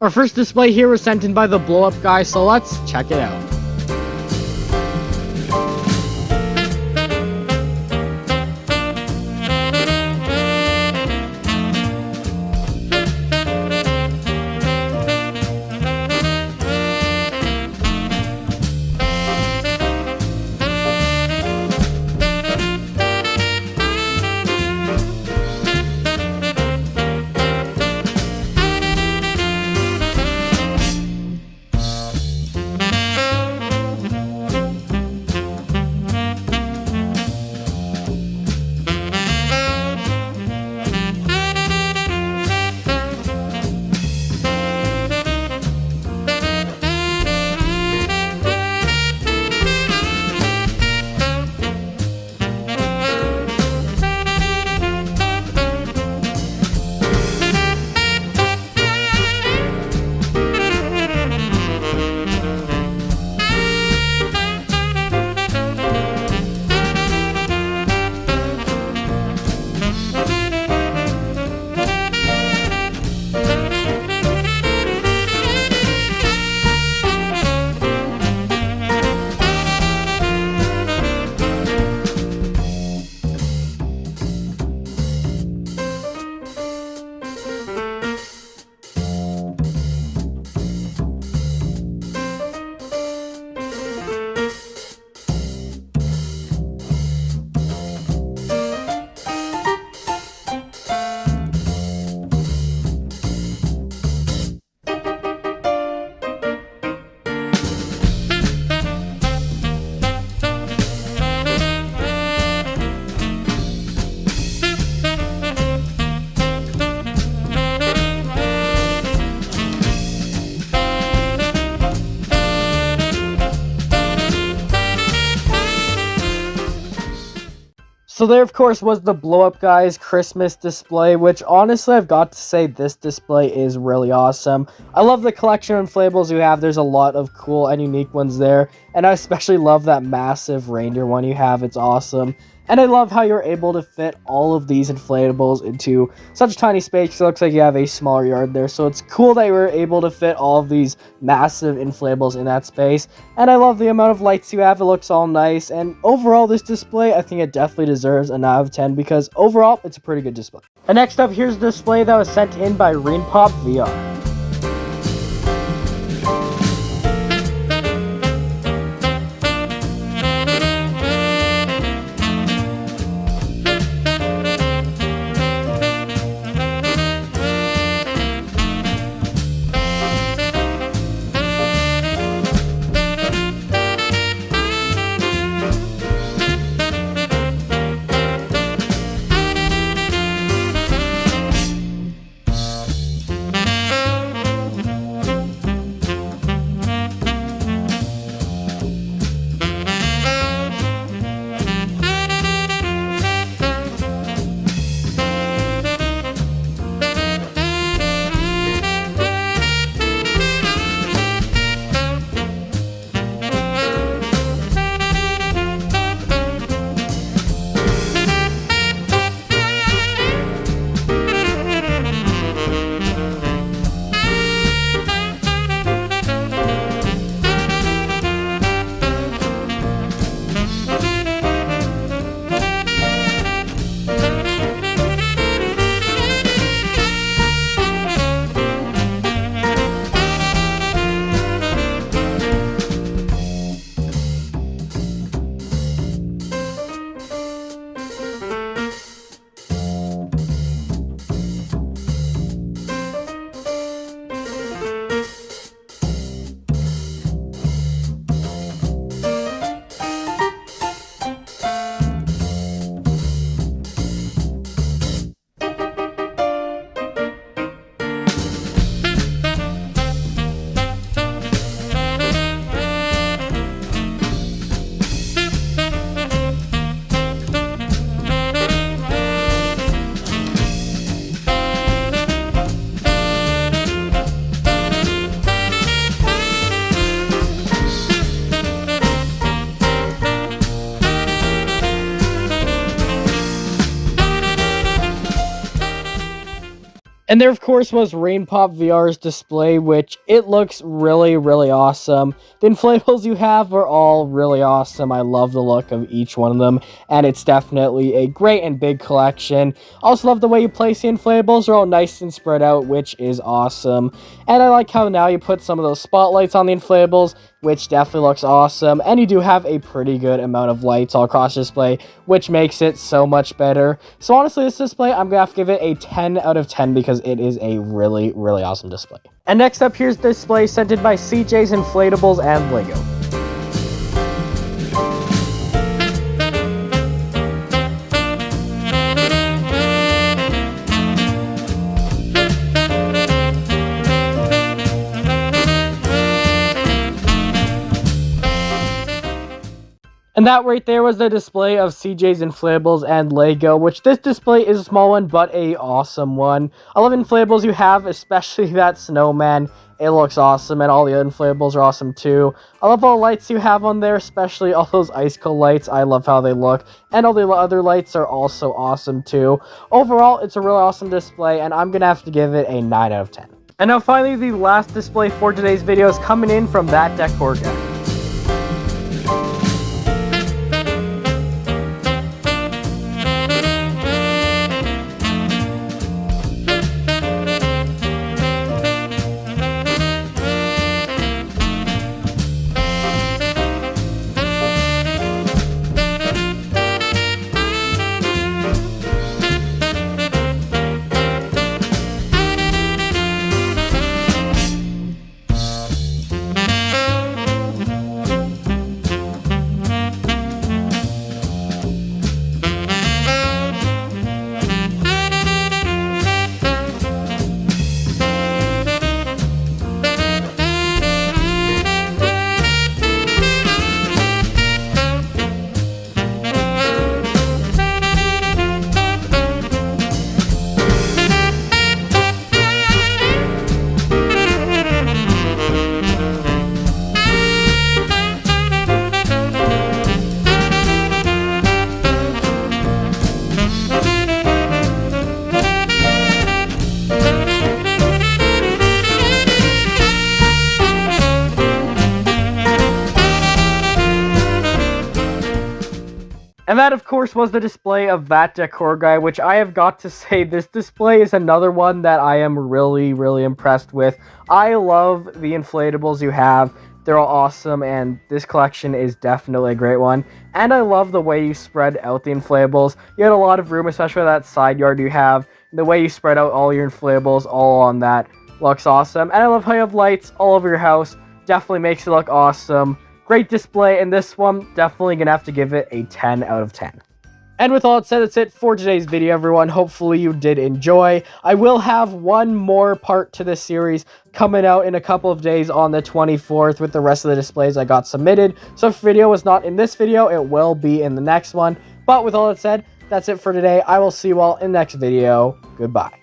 Our first display here was sent in by the Blowup Guys, so let's check it out. So there, of course, was the Blowup Guys Christmas display, which honestly, I've got to say this display is really awesome. I love the collection of inflatables you have. There's a lot of cool and unique ones there, and I especially love that massive reindeer one you have. It's awesome. And I love how you're able to fit all of these inflatables into such a tiny space. It looks like you have a smaller yard there. So it's cool that you were able to fit all of these massive inflatables in that space. And I love the amount of lights you have. It looks all nice. And overall, this display, I think it definitely deserves a 9 out of 10 because overall, it's a pretty good display. And next up, here's the display that was sent in by Rainpop VR. And there, of course, was Rainpop VR's display, which it looks really, really awesome. The inflatables you have are all really awesome. I love the look of each one of them, and it's definitely a great and big collection. Also love the way you place the inflatables. They're all nice and spread out, which is awesome. And I like how now you put some of those spotlights on the inflatables, which definitely looks awesome. And you do have a pretty good amount of lights all across the display, which makes it so much better. So honestly, this display, I'm going to have to give it a 10 out of 10 because it is a really, really awesome display. And next up, here's the display scented by CJ's Inflatables and Lego. And that right there was the display of CJ's Inflatables and Lego, which this display is a small one, but a awesome one. I love inflatables you have, especially that snowman. It looks awesome, and all the other inflatables are awesome too. I love all the lights you have on there, especially all those icicle lights. I love how they look, and all the other lights are also awesome too. Overall, it's a really awesome display, and I'm going to have to give it a 9 out of 10. And now finally, the last display for today's video is coming in from That Decor Guy. And that, of course, was the display of That Decor Guy, which I have got to say, this display is another one that I am really, really impressed with. I love the inflatables you have. They're all awesome, and this collection is definitely a great one. And I love the way you spread out the inflatables. You had a lot of room, especially that side yard you have. The way you spread out all your inflatables all on that looks awesome. And I love how you have lights all over your house. Definitely makes it look awesome. Great display, and this one, definitely gonna have to give it a 10 out of 10. And with all that said, that's it for today's video, everyone. Hopefully you did enjoy. I will have one more part to this series coming out in a couple of days on the 24th with the rest of the displays I got submitted. So if video was not in this video, it will be in the next one. But with all that said, that's it for today. I will see you all in the next video. Goodbye.